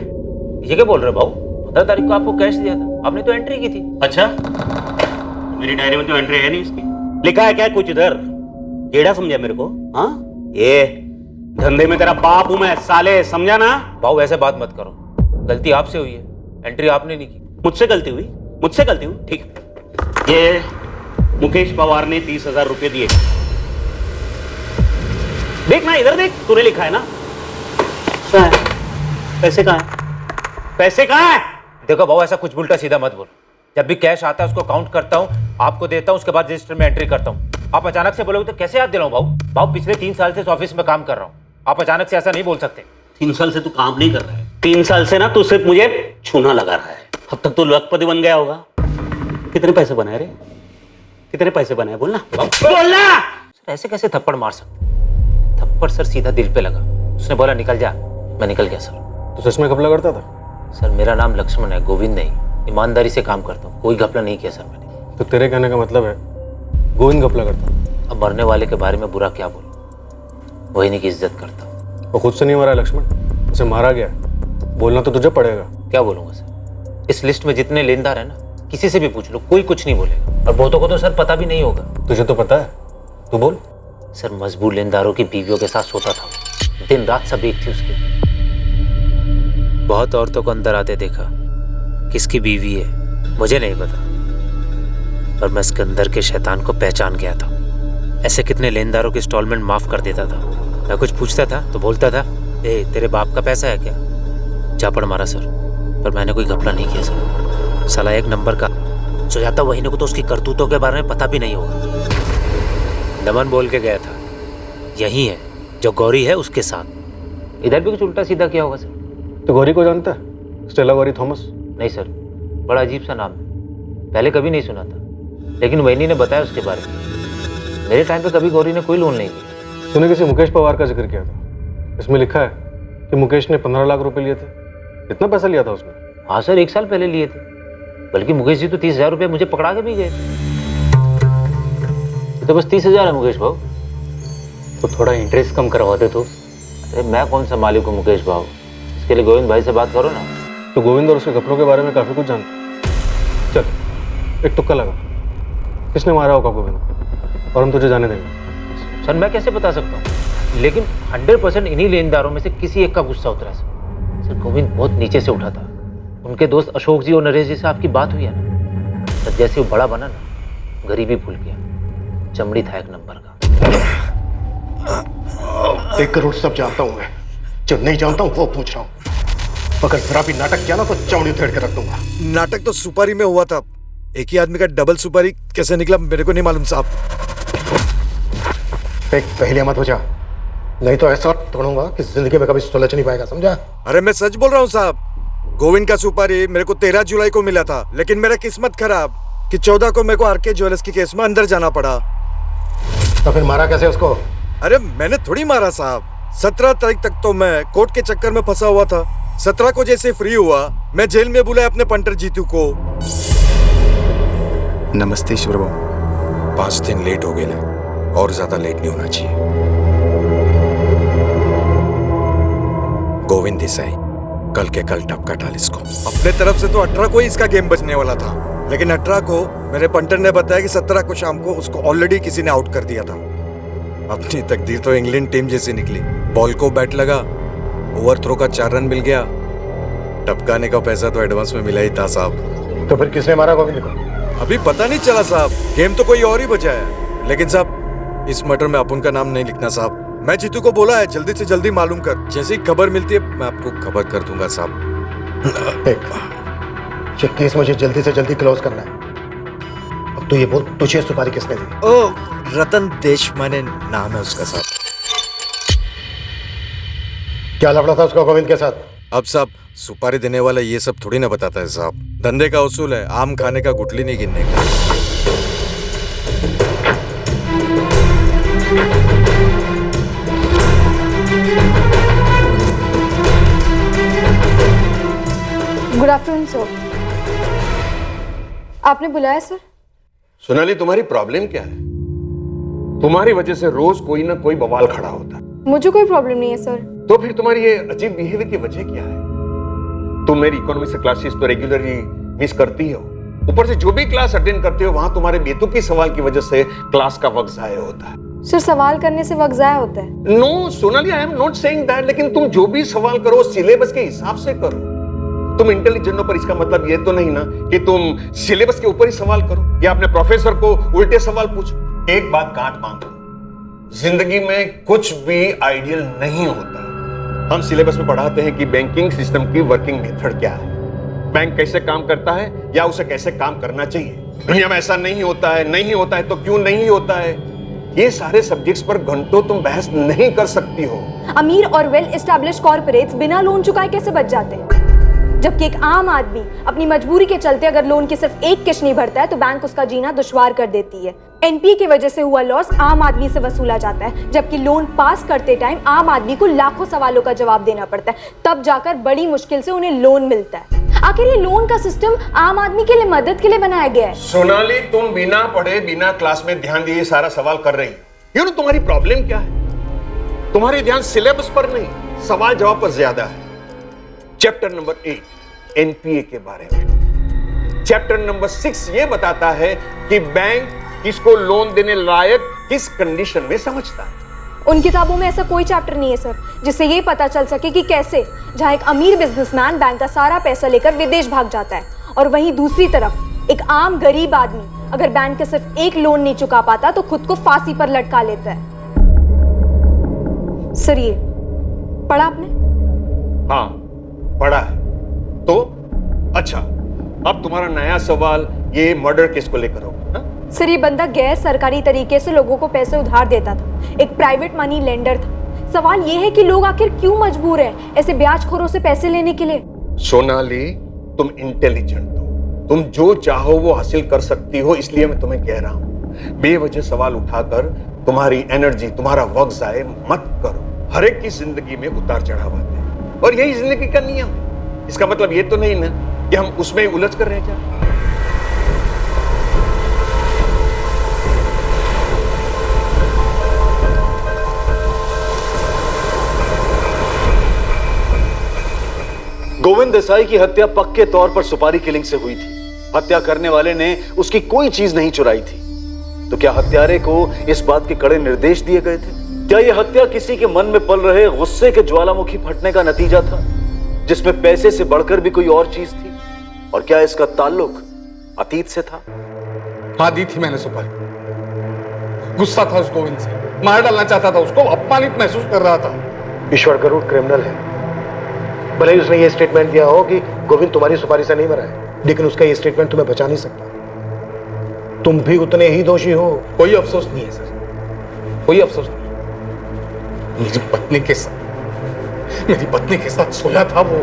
ये क्या बोल रहे हो भाऊ? 15 तारीख को आपको कैश दिया था, आपने तो एंट्री की थी।
अच्छा, मेरी डायरी में तो एंट्री है नहीं इसकी। लिखा है क्या कुछ इधर? टेढ़ा समझा मेरे को? हाँ, ये धंधे में तेरा बाप हूं मैं साले, समझा ना?
भाऊ ऐसे बात मत करो, गलती आपसे हुई है, एंट्री आपने नहीं की।
मुझसे गलती हुई? मुझसे गलती हुई? ठीक है। ये मुकेश पवार ने 30,000 रुपए दिए। देख ना, इधर देख, तूने लिखा है ना। पैसे कहाँ है? पैसे कहाँ है?
देखो भाऊ ऐसा कुछ उल्टा सीधा मत बोल। जब भी कैश आता है उसको काउंट करता हूँ, आपको देता हूँ, उसके बाद रजिस्टर में एंट्री करता हूँ। आप अचानक से बोलोगे तो कैसे याद दिलाऊं भाऊ? भाऊ पिछले 3 साल से इस ऑफिस में काम कर रहा हूँ, आप अचानक से ऐसा नहीं बोल सकते।
3 साल से तू काम नहीं कर रहा है। 3 साल से ना तू सिर्फ मुझे छूना लगा रहा है। अब तक तू लखपति बन गया होगा। कितने पैसे बनाए रे? कितने पैसे बनाए? बोलना बोलना।
सर ऐसे कैसे थप्पड़ मार सकते? थप्पड़ सर सीधा दिल पे लगा। उसने बोला निकल जा, मैं निकल गया सर।
तो सच में घपला करता था?
सर मेरा नाम लक्ष्मण है, गोविंद नहीं। ईमानदारी से काम करता हूँ, कोई घपला नहीं किया सर मैंने।
तो तेरे कहने का मतलब है गोविंद घपला करता?
अब मरने वाले के बारे में बुरा क्या बोलूं, वही नहीं की इज्जत करता हूँ।
वो खुद से नहीं मरा लक्ष्मण, उसे मारा गया। बोलना तो तुझे पड़ेगा।
क्या बोलूंगा सर? इस लिस्ट में जितने लेनदार है ना, किसी से भी पूछ लो, कोई कुछ नहीं बोलेगा। और बहुतों को तो सर पता भी नहीं होगा।
तुझे तो पता है, तू बोल।
सर मजबूर लेनदारों की बीवियों के साथ सोता था, दिन रात सब एक थी उसकी। बहुत औरतों को अंदर आते देखा, किसकी बीवी है मुझे नहीं पता, पर मैं सिकंदर के शैतान को पहचान गया था। ऐसे कितने लेनदारों की इंस्टॉलमेंट माफ कर देता था। मैं कुछ पूछता था तो बोलता था, ए तेरे बाप का पैसा है क्या? झापड़ मारा सर, पर मैंने कोई घपला नहीं किया सर। साला 1 नंबर का सुजाता वहीने को तो उसकी करतूतों के बारे में पता भी नहीं होगा। दमन बोल के गया था यही है जो गौरी है उसके साथ। इधर भी कुछ उल्टा सीधा किया होगा सर।
तो गौरी को जानता है? Stella Gauri Thomas?
नहीं सर, बड़ा अजीब सा नाम है, पहले कभी नहीं सुना था, लेकिन वैनी ने बताया उसके बारे में। मेरे टाइम पे कभी गौरी ने कोई लोन नहीं किया।
तूने किसी मुकेश पवार का जिक्र किया था, इसमें लिखा है कि मुकेश ने 15 लाख रुपए लिए थे। कितना पैसा लिया था उसने?
हाँ सर, 1 साल पहले लिए थे, बल्कि मुकेश जी तो 30,000 रुपये मुझे पकड़ा के भी गए। तो बस 30,000 है मुकेश भाव,
तो थोड़ा इंटरेस्ट कम करवाते तो।
अरे मैं कौन सा मालिक हूँ मुकेश भाव, इसके लिए गोविंद भाई से बात करो ना।
तो गोविंद और उसके कपड़ों के बारे में काफी कुछ जानते। चल एक तुक्का लगा, किसने मारा होगा गोविंद को, और हम तुझे जाने देंगे।
सर मैं कैसे बता सकता हूँ, लेकिन 100% इन्हीं लेनदारों में से किसी एक का गुस्सा उतरा सर। गोविंद बहुत नीचे से उठा था। उनके दोस्त अशोक जी और नरेश जी से आपकी बात हुई है ना सर, जैसे वो बड़ा बना ना, गरीबी भूल गया, चमड़ी था 1 नंबर का।
1 करोड़ सब जानता हूं मैं, जो नहीं जानता हूं वो पूछ रहा हूं। अगर जरा भी नाटक किया ना तो चमड़ी उधेड़ के रख दूंगा।
नाटक तो सुपारी में हुआ था, एक ही आदमी का डबल सुपारी कैसे निकला मेरे को नहीं मालूम साहब।
एक पहले मत हो जा, नहीं तो ऐसा तोड़ूंगा कि जिंदगी में कभी सुलझ नहीं पाएगा, समझा?
अरे मैं सच बोल रहा हूँ साहब, गोविंद का सुपारी मेरे को 13 जुलाई को मिला था, लेकिन मेरा किस्मत खराब कि 14 को मेरे को आरके ज्वेलर्स की केस में अंदर जाना पड़ा।
तो फिर मारा कैसे उसको?
अरे मैंने थोड़ी मारा साहब, 17 तारीख तक तो मैं कोर्ट के चक्कर में फंसा हुआ था। 17 को जैसे फ्री हुआ, मैं जेल में बुलाया अपने पंटर जीतू को।
नमस्ते ईश्वर बाबू।
5 दिन लेट हो गए, और ज्यादा लेट नहीं होना चाहिए। गोविंद देसाई कल के कल टपका डाल इसको। अपने तरफ से तो 18 को ही इसका गेम बचने वाला था, लेकिन 18 को मेरे पंटर ने बताया कि 17 को शाम को उसको ऑलरेडी किसी ने आउट कर दिया था। अपनी तकदीर तो इंग्लैंड टीम जैसी निकली। बॉल को बैट लगा, ओवरथ्रो का 4 रन मिल गया, टपकाने का पैसा तो एडवांस में मिला ही था साहब।
तो फिर किसने मारा गोविंद को?
अभी पता नहीं चला साहब, गेम तो कोई और ही बचा है। लेकिन साहब इस मैटर में अपन का नाम नहीं लिखना साहब। मैं जीतू को बोला है जल्दी से जल्दी मालूम कर, जैसी खबर मिलती है मैं आपको खबर कर दूंगा साहब।
ये केस मुझे जल्दी से जल्दी क्लोज करना है। अब तो ये बोल, तुझे सुपारी किसने दी?
ओ रतन देशमाने नाम है उसका साहब।
क्या लफड़ा था उसका गोविंद के साथ?
अब साहब सुपारी देने वाला ये सब थोड़ी ना बताता है साहब, धंधे का उसूल है, आम खाने का गुठली नहीं गिनने का।
Good afternoon sir. आपने बुलाया सर?
सोनाली, तुम्हारी प्रॉब्लम क्या है? तुम्हारी वजह से रोज कोई ना कोई बवाल खड़ा होता है।
मुझे कोई प्रॉब्लम नहीं है सर।
तो फिर तुम्हारी ये अजीब बिहेवियर की वजह क्या है? तुम मेरी इकोनॉमी से क्लासेस तो रेगुलरली मिस करती हो, ऊपर से जो भी क्लास अटेंड करते हो वहां तुम्हारे बेतुकी सवाल की वजह से क्लास का वक्त जाया होता है।
सर सवाल करने से वक्त जाया होता है?
No Sonali, I am not saying that, लेकिन तुम जो भी सवाल करो सिलेबस के हिसाब से करो। तुम इंटेलिजेंट हो, पर इसका मतलब ये तो नहीं ना कि तुम सिलेबस के ऊपर ही सवाल करो या अपने प्रोफेसर को उल्टे सवाल पूछो। एक बात गांठ बांधो, जिंदगी में कुछ भी आइडियल नहीं होता। हम सिलेबस में पढ़ाते हैं कि बैंकिंग सिस्टम की वर्किंग मेथड क्या है, बैंक कैसे काम करता है या उसे कैसे काम करना चाहिए। दुनिया में ऐसा नहीं होता है, नहीं होता है तो क्यों नहीं होता है, ये सारे सब्जेक्ट्स पर घंटों तुम बहस नहीं कर सकती हो।
अमीर और वेल एस्टैब्लिश कॉर्पोरेट्स बिना लोन चुकाए कैसे बच जाते हैं, जबकि एक आम आदमी अपनी मजबूरी के चलते अगर लोन की सिर्फ एक किश्त नहीं भरता है तो बैंक उसका जीना दुश्वार कर देती है। एनपीए की वजह से हुआ लॉस आम आदमी से वसूला जाता है, जबकि लोन पास करते टाइम आम आदमी को लाखों सवालों का जवाब देना पड़ता है, तब जाकर बड़ी मुश्किल से उन्हें लोन मिलता है। आखिर ये लोन का सिस्टम आम आदमी के लिए मदद के लिए बनाया गया है।
सोनाली, तुम बिना पढ़े बिना क्लास में ध्यान दिए सारा सवाल कर रही हो। तुम्हारी प्रॉब्लम क्या है? तुम्हारी ध्यान सिलेबस पर नहीं, सवाल जवाब पर ज्यादा है। चैप्टर नंबर 8 एनपीए के बारे में, चैप्टर नंबर 6 ये बताता है कि बैंक किसको लोन देने लायक किस कंडीशन में समझता है।
उन किताबों में ऐसा कोई चैप्टर नहीं है सर जिससे ये पता चल सके कि कैसे जहां एक अमीर बिजनेसमैन बैंक का सारा पैसा लेकर विदेश भाग जाता है और वहीं दूसरी तरफ एक आम गरीब आदमी अगर बैंक के सिर्फ एक लोन नहीं चुका पाता तो खुद को फांसी पर लटका लेता है। सर ये पढ़ा आपने?
हाँ पढ़ा है। तो अच्छा, अब तुम्हारा नया सवाल ये मर्डर केस को लेकर होगा।
सर ये बंदा गैर सरकारी तरीके से लोगों को पैसे उधार देता था, एक प्राइवेट मनी लेंडर था। सवाल ये है कि लोग आखिर क्यों मजबूर हैं ऐसे ब्याजखोरों से पैसे लेने के लिए?
सोनाली, तुम इंटेलिजेंट हो, तुम जो चाहो वो हासिल कर सकती हो, इसलिए मैं तुम्हें कह रहा हूं बेवजह सवाल उठाकर तुम्हारी एनर्जी, तुम्हारा वक्त जाए मत करो। हर एक की जिंदगी में उतार चढ़ाव आते हैं और यही जिंदगी का नियम है। इसका मतलब ये तो नहीं ना कि हम उसमें उलझ कर रह जाए।
गोविंद देसाई की हत्या पक्के तौर पर सुपारी किलिंग से हुई थी। हत्या करने वाले ने उसकी कोई चीज नहीं चुराई थी। तो क्या हत्यारे को इस बात के कड़े निर्देश दिए गए थे? क्या यह हत्या किसी के मन में पल रहे गुस्से के ज्वालामुखी फटने का नतीजा था, जिसमें पैसे से बढ़कर भी कोई और चीज थी? और क्या इसका ताल्लुक अतीत से था?
हाँ, दी थी मैंने सुपारी। गुस्सा था उस गोविंद से, मार डालना चाहता था उसको, अपमानित महसूस कर रहा था।
ईश्वर गरुड़ क्रिमिनल है। भले ही उसने ये स्टेटमेंट दिया हो कि गोविंद तुम्हारी सुपारी से नहीं मरा है, लेकिन उसका ये स्टेटमेंट तुम्हें बचा नहीं सकता। तुम भी उतने ही दोषी हो।
कोई अफसोस नहीं है सर, कोई अफसोस नहीं। मेरी पत्नी के साथ सोया था वो।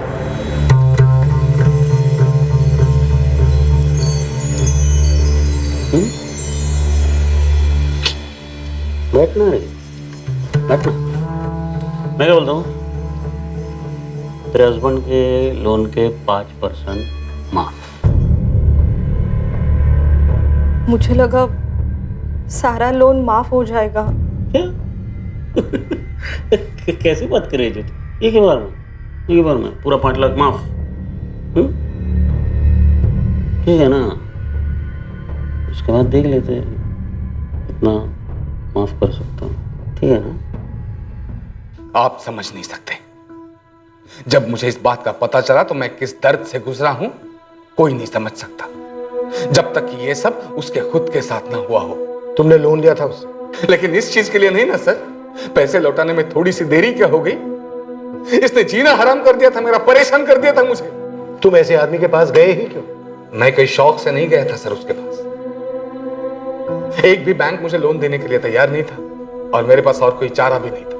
बैठना रे, बैठना। मैं क्या बोलता हूँ, तेरे हस्बैंड के लोन के 5% माफ।
मुझे लगा सारा लोन माफ हो जाएगा।
कैसी बात कर रही थी तू? एक ही बार में पूरा 5 लाख माफ? ठीक है ना, उसके बाद देख लेते हैं कितना माफ कर सकता हूँ। ठीक है ना?
आप समझ नहीं सकते, जब मुझे इस बात का पता चला तो मैं किस दर्द से गुजरा हूं कोई नहीं समझ सकता, जब तक कि ये सब उसके खुद के साथ ना हुआ हो।
तुमने लोन लिया था उससे?
लेकिन इस चीज के लिए नहीं ना सर। पैसे लौटाने में थोड़ी सी देरी क्या हो गई? इसने जीना हराम कर दिया था मेरा, परेशान कर दिया था मुझे।
तुम ऐसे आदमी के पास गए ही क्यों?
मैं कोई शौक से नहीं गया था सर उसके पास। एक भी बैंक मुझे लोन देने के लिए तैयार नहीं था और मेरे पास और कोई चारा भी नहीं था।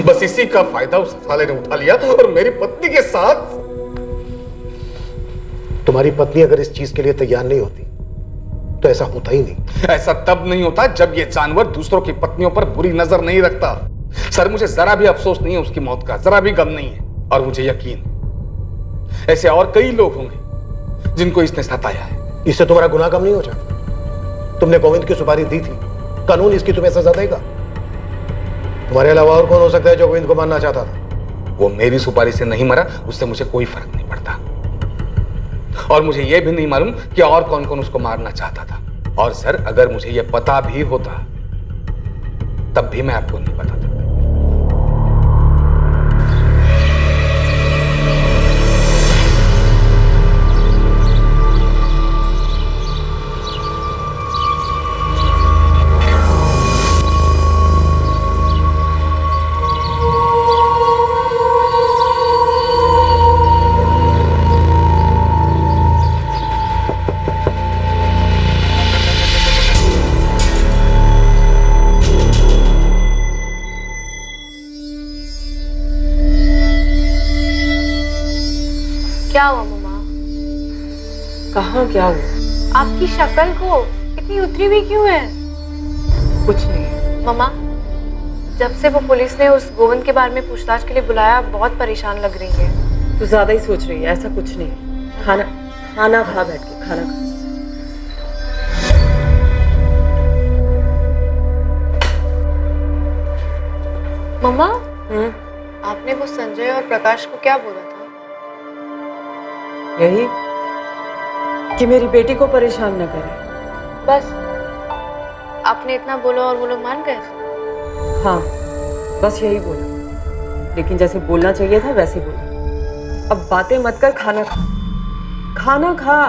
बस इसी का फायदा उस साले ने उठा लिया और मेरी पत्नी के साथ।
तुम्हारी पत्नी अगर इस चीज के लिए तैयार नहीं होती तो ऐसा होता ही नहीं।
ऐसा तब नहीं होता जब ये जानवर दूसरों की पत्नियों पर बुरी नजर नहीं रखता। सर मुझे जरा भी अफसोस नहीं है उसकी मौत का, जरा भी गम नहीं है। और मुझे यकीन ऐसे और कई लोग होंगे जिनको इसने सताया है।
इससे तुम्हारा गुनाह कम नहीं हो जाता। तुमने गोविंद की सुपारी दी थी, कानून इसकी तुम्हें सजा देगा। तुम्हारे अलावा और कौन हो सकता है जो गोविंद को मारना चाहता था?
वो मेरी सुपारी से नहीं मरा, उससे मुझे कोई फर्क नहीं पड़ता। और मुझे यह भी नहीं मालूम कि और कौन कौन उसको मारना चाहता था। और सर अगर मुझे यह पता भी होता तब भी मैं आपको नहीं बताता।
क्या हुआ मम्मा?
कहाँ क्या हुआ?
आपकी शक्ल को इतनी उतरी हुई क्यों है?
कुछ नहीं
मम्मा, जब से वो पुलिस ने उस गोविंद के बारे में पूछताछ के लिए बुलाया बहुत परेशान लग रही है।
तू ज्यादा ही सोच रही है, ऐसा कुछ नहीं। खाना खा, बैठ के खाना खा।
मम्मा, आपने वो संजय और प्रकाश को क्या बोला था?
यही कि मेरी बेटी को परेशान न करे।
बस आपने इतना बोला और वो लोग मान गए?
हाँ, बस यही बोला, लेकिन जैसे बोलना चाहिए था वैसे बोला। अब बातें मत कर, खाना खा। खाना खा।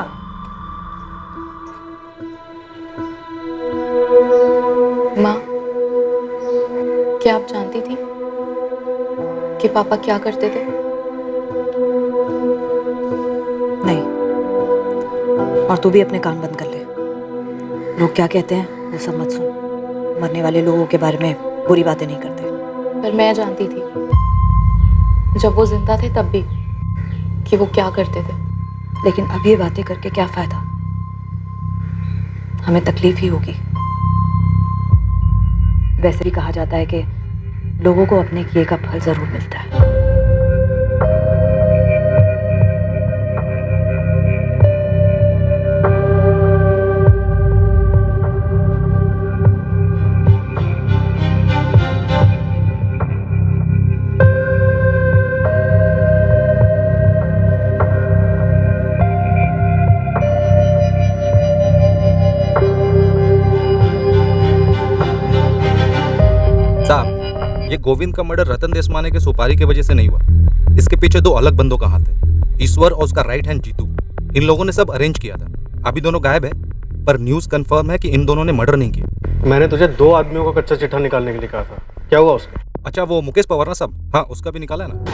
माँ, क्या आप जानती थी कि पापा क्या करते थे?
नहीं, और तू भी अपने कान बंद कर ले। लोग क्या कहते हैं वो सब मत सुन। मरने वाले लोगों के बारे में बुरी बातें नहीं करते।
पर मैं जानती थी जब वो जिंदा थे तब भी कि वो क्या करते थे।
लेकिन अब ये बातें करके क्या फायदा, हमें तकलीफ ही होगी। वैसे भी कहा जाता है कि लोगों को अपने किए का फल जरूर मिलता है।
ये गोविंद का मर्डर रतन देशमाने के सुपारी की वजह से नहीं हुआ। इसके पीछे दो अलग बंदों का हाथ है, ईश्वर और उसका राइट हैंड जीतू। इन लोगों ने सब अरेंज किया था। अभी दोनों गायब है, पर न्यूज कंफर्म है कि इन दोनों ने मर्डर नहीं किया।
मैंने तुझे 2 आदमियों का कच्चा चिट्ठा निकालने के लिए कहा था, क्या हुआ उसका?
अच्छा, वो मुकेश पवार ना साहब, हाँ उसका भी निकाला है ना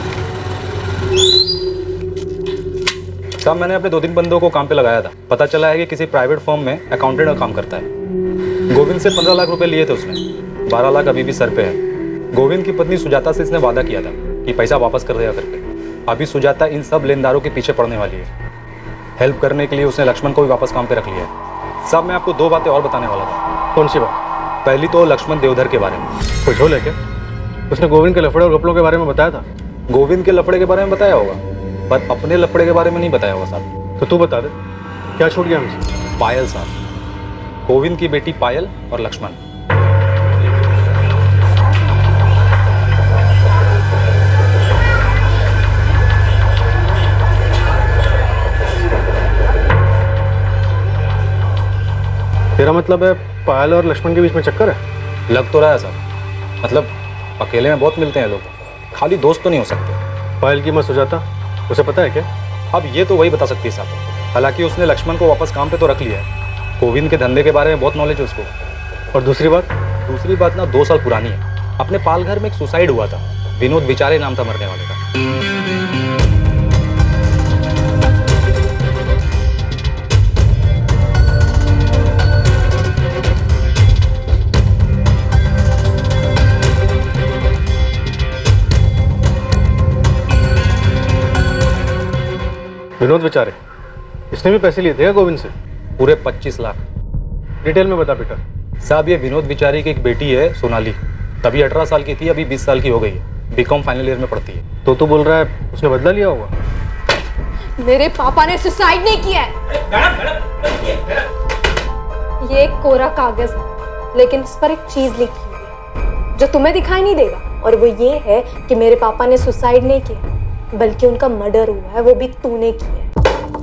साहब। मैंने अपने 2-3 बंदों को काम पे लगाया था। पता चला है कि किसी प्राइवेट फर्म में अकाउंटेंट का काम करता है। गोविंद से 15 लाख रुपए लिए थे उसने, 12 लाख अभी भी सर पे है। गोविंद की पत्नी सुजाता से इसने वादा किया था कि पैसा वापस कर देगा करके। अभी सुजाता इन सब लेनदारों के पीछे पड़ने वाली है। हेल्प करने के लिए उसने लक्ष्मण को भी वापस काम पे रख लिया है। साहब मैं आपको 2 बातें और बताने वाला था।
कौन सी बात?
पहली तो लक्ष्मण देवधर के बारे में।
कुछ हो लेके उसने गोविंद के लफड़े और गपलों के बारे में बताया था।
गोविंद के लफड़े के बारे में बताया होगा, पर अपने लफड़े के बारे में नहीं बताया होगा साहब।
तो तू बता दे, क्या छूट गया हमसे?
पायल साहब, गोविंद की बेटी पायल और लक्ष्मण।
तेरा मतलब है पायल और लक्ष्मण के बीच में चक्कर है?
लग तो रहा है साहब, मतलब अकेले में बहुत मिलते हैं लोग, खाली दोस्त तो नहीं हो सकते।
पायल की मां सुजाता, उसे पता है क्या?
अब ये तो वही बता सकती है साहब। हालांकि उसने लक्ष्मण को वापस काम पे तो रख लिया है। गोविंद के धंधे के बारे में बहुत नॉलेज है उसको।
और दूसरी बात
ना 2 साल पुरानी है। अपने पालघर में एक सुसाइड हुआ था, विनोद विचारे नाम था मरने वाले का।
विनोद विचारे, इसने भी पैसे लिए थे क्या गोविंद से?
पूरे 25 लाख।
डिटेल में बता बेटा।
साहब ये विनोद विचारी की एक बेटी है सोनाली, तभी 18 साल की थी, अभी 20 साल की हो गई है। बीकॉम फाइनल ईयर में पढ़ती है।
तो तू बोल रहा है उसने बदला लिया होगा?
मेरे पापा ने सुसाइड नहीं किया है। ये एक कोरा कागज है, लेकिन इस पर एक चीज लिखी हुई है जो तुम्हें दिखाई नहीं देगा, और वो ये है कि मेरे पापा ने सुसाइड नहीं किया, बल्कि उनका मर्डर हुआ है, वो भी तूने किया।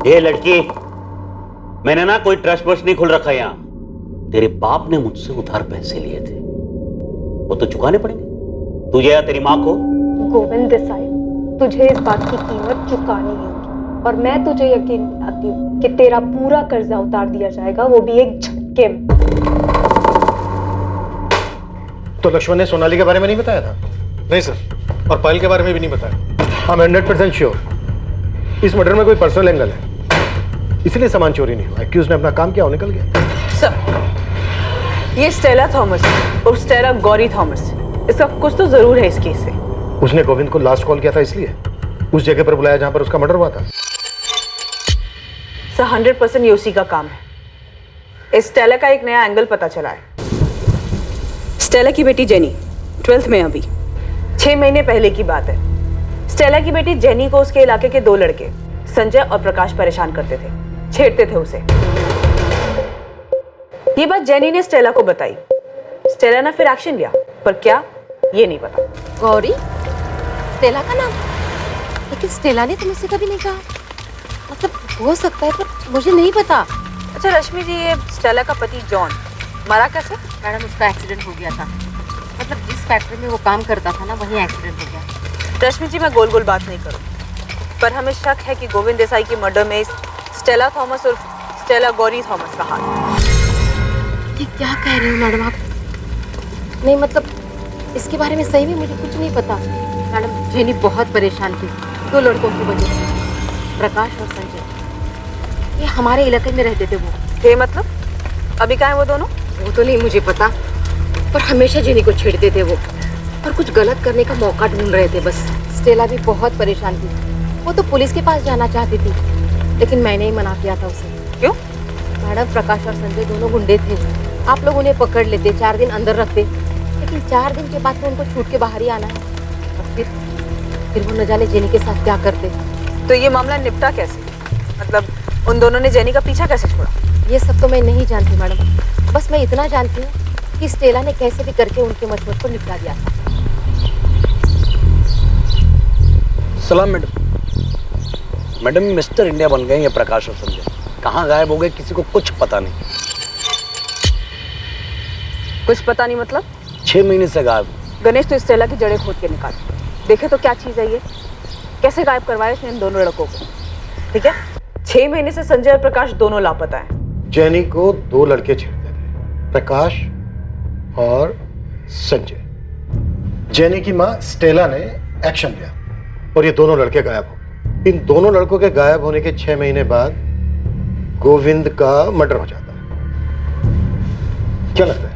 ये लड़की, मैंने ना कोई ट्रस्ट वस्ट नहीं खुल रखा यहाँ। तेरे बाप ने मुझसे उधार पैसे लिए थे, वो तो चुकाने पड़ेंगे तुझे या तेरी माँ को।
गोविंद देसाई, तुझे इस बात की कीमत चुकानी होगी, और मैं तुझे यकीन दिलाती हूँ कि तेरा पूरा कर्जा उतार दिया जाएगा, वो भी एक झटके में।
तो लक्ष्मण ने सोनाली के बारे में नहीं बताया था? नहीं सर, और पायल के बारे में भी नहीं बताया। I'm 100% श्योर इस मर्डर में कोई पर्सनल एंगल है, इसलिए सामान चोरी नहीं हुआ। एक्यूज ने अपना काम किया और निकल गया।
सर, ये स्टेला थॉमस और स्टेला गौरी थॉमस, इसका कुछ तो जरूर है इस केस से।
उसने गोविंद को लास्ट कॉल किया था, इसलिए उस जगह पर बुलाया जहां पर उसका मर्डर हुआ था।
सर 100% ये उसी का काम है। इस स्टेला का एक नया एंगल पता चला है। स्टेला की बेटी जेनी 12th में, अभी 6 महीने पहले की बात है। स्टेला की बेटी जेनी को उसके इलाके के 2 लड़के संजय और प्रकाश परेशान करते थे, छेड़ते थे उसे। ये बात जेनी ने स्टेला को बताई। स्टेला ने फिर एक्शन लिया, पर क्या ये नहीं पता।
गौरी, स्टेला का नाम? लेकिन स्टेला ने तो मुझसे कभी नहीं कहा। मतलब हो सकता है, पर मुझे नहीं पता।
अच्छा रश्मि जी, ये स्टेला का पति जॉन मरा कैसे?
मैडम उसका एक्सीडेंट हो गया था। मतलब जिस फैक्ट्री में वो काम करता था ना, वहीं एक्सीडेंट हो गया।
रश्मि जी, मैं गोल गोल बात नहीं करूं, पर हमें शक है कि गोविंद देसाई की मर्डर में स्टेला थॉमस और स्टेला गौरी थॉमस का हाथ है।
ये क्या कह रही हो मैडम आप? नहीं मतलब इसके बारे में सही में मुझे कुछ नहीं पता। मैडम जेनी बहुत परेशान थी 2 लड़कों की वजह से, प्रकाश और संजय। ये हमारे इलाके में रहते थे वो।
ये मतलब? अभी कहाँ है वो दोनों?
वो तो नहीं मुझे पता, पर हमेशा जेनी को छेड़ते थे वो और कुछ गलत करने का मौका ढूंढ रहे थे बस। स्टेला भी बहुत परेशान थी, वो तो पुलिस के पास जाना चाहती थी, लेकिन मैंने ही मना किया था उसे।
क्यों?
मैडम, प्रकाश और संजय दोनों गुंडे थे। आप लोग उन्हें पकड़ लेते, 4 दिन अंदर रखते, लेकिन 4 दिन के बाद तो उनको छूट के बाहर ही आना है। और फिर वो न जाने जेनी के साथ क्या करते।
तो ये मामला निपटा कैसे? मतलब उन दोनों ने जेनी का पीछा कैसे छोड़ा?
ये सब तो मैं नहीं जानती मैडम, बस मैं इतना जानती हूँ कि स्टेला ने कैसे भी करके उनके मजबूत को निपटा दिया था।
सलाम मैडम। मैडम, मिस्टर इंडिया बन गए ये प्रकाश और संजय। कहाँ गायब हो गए किसी को कुछ पता नहीं।
कुछ पता नहीं मतलब?
6 महीने से गायब।
गणेश तो स्टेला की जड़ें खोद के निकाल देखे तो क्या चीज है ये, कैसे गायब करवाया इसने इन दोनों लड़कों को। ठीक है, 6 महीने से संजय और प्रकाश दोनों लापता हैं।
जेनी को 2 लड़के छेड़ते थे, प्रकाश और संजय। जेनी की माँ स्टेला ने एक्शन लिया और ये दोनों लड़के गायब हो गए। इन दोनों लड़कों के गायब होने के 6 महीने बाद गोविंद का मर्डर हो जाता है। क्या लगता है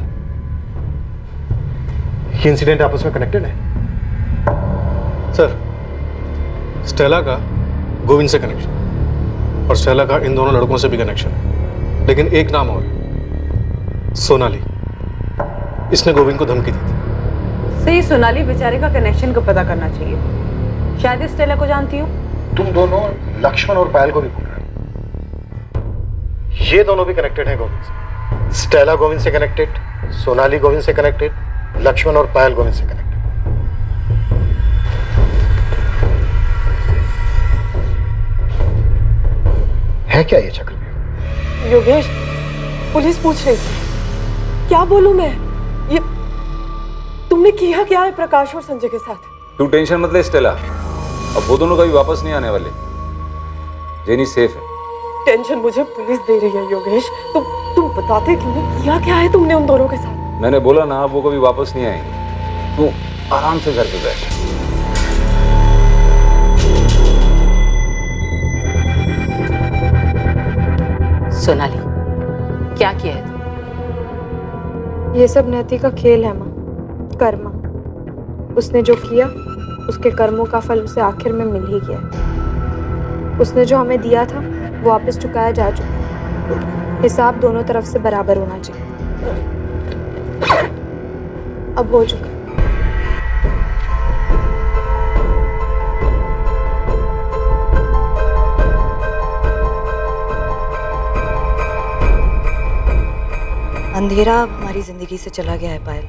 ये इंसिडेंट आपस में कनेक्टेड है?
सर, स्टेला का गोविंद से कनेक्शन और स्टेला का इन दोनों लड़कों से भी कनेक्शन है, लेकिन एक नाम और है, सोनाली। इसने गोविंद को धमकी दी थी।
सही, सोनाली बेचारे का कनेक्शन को पता करना चाहिए। शायद स्टेला को जानती हो।
तुम दोनों लक्ष्मण और पायल को भी भूल रहे हो। ये दोनों भी कनेक्टेड हैं गोविंद से। स्टेला गोविंद से कनेक्टेड, सोनाली गोविंद से कनेक्टेड, लक्ष्मण और पायल गोविंद से कनेक्टेड। है क्या ये चक्रव्यूह?
योगेश, पुलिस पूछ रही थी। क्या बोलूं मैं? ये तुमने किया क्या है प्रकाश और संजय के साथ?
तू टेंशन मत ले स्टेला, अब वो दोनों कभी वापस नहीं आने वाले। जेनी सेफ है।
टेंशन मुझे पुलिस दे रही है योगेश। तुम बताते क्यों नहीं? किया क्या है तुमने उन दोनों के साथ?
मैंने बोला ना, वो कभी वापस नहीं आएंगे। तू आराम से घर पे बैठ।
सोनाली, क्या किया है?
ये सब नियति का खेल है माँ, कर्मा। उसने जो किया उसके कर्मों का फल उसे आखिर में मिल ही गया। उसने जो हमें दिया था वो वापस चुकाया जा चुका। हिसाब दोनों तरफ से बराबर होना चाहिए। अब हो चुका।
अंधेरा हमारी जिंदगी से चला गया है पायल।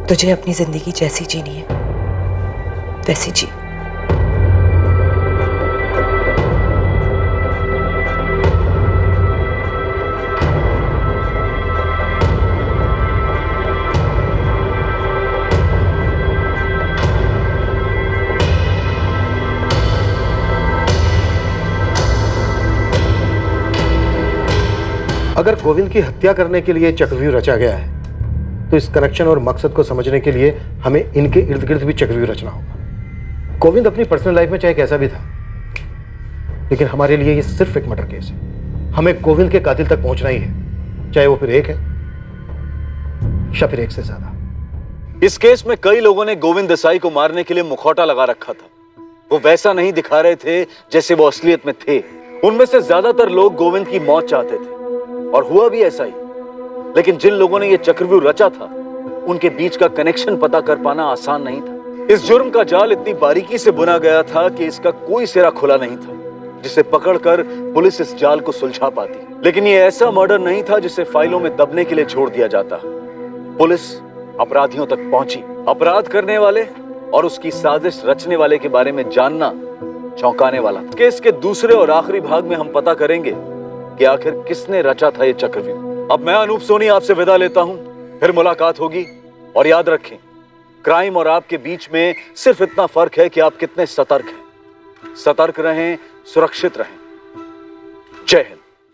तुझे अपनी जिंदगी जैसी जीनी है वैसी जी।
अगर गोविंद की हत्या करने के लिए चक्रव्यूह रचा गया है तो इस कनेक्शन और मकसद को समझने के लिए हमें इनके इर्द गिर्द भी चक्रव्यूह रचना होगा। गोविंद अपनी पर्सनल लाइफ में चाहे कैसा भी था, लेकिन हमारे लिए ये सिर्फ एक मर्डर केस है। हमें गोविंद के कातिल तक पहुंचना ही है, चाहे वो फिर एक है या फिर एक से ज्यादा।
इस केस में कई लोगों ने गोविंद देसाई को मारने के लिए मुखौटा लगा रखा था। वो वैसा नहीं दिखा रहे थे जैसे वो असलियत में थे। उनमें से ज्यादातर लोग गोविंद की मौत चाहते थे और हुआ भी ऐसा ही। लेकिन जिन लोगों ने यह चक्रव्यूह रचा था उनके बीच का कनेक्शन पता कर पाना आसान नहीं था। इस जुर्म का जाल इतनी बारीकी से बुना गया था कि इसका कोई सिरा खुला नहीं था जिसे पकड़कर पुलिस इस जाल को सुलझा पाती। लेकिन यह ऐसा मर्डर नहीं था जिसे फाइलों में दबने के लिए छोड़ दिया जाता। पुलिस अपराधियों तक पहुंची। अपराध करने वाले और उसकी साजिश रचने वाले के बारे में जानना चौंकाने वाला था। केस के दूसरे और आखिरी भाग में हम पता करेंगे कि आखिर किसने रचा था ये चक्रव्यूह। अब मैं अनूप सोनी आपसे विदा लेता हूं, फिर मुलाकात होगी। और याद रखें, क्राइम और आपके बीच में सिर्फ इतना फर्क है कि आप कितने सतर्क हैं। सतर्क रहें, सुरक्षित रहें। जय हिंद।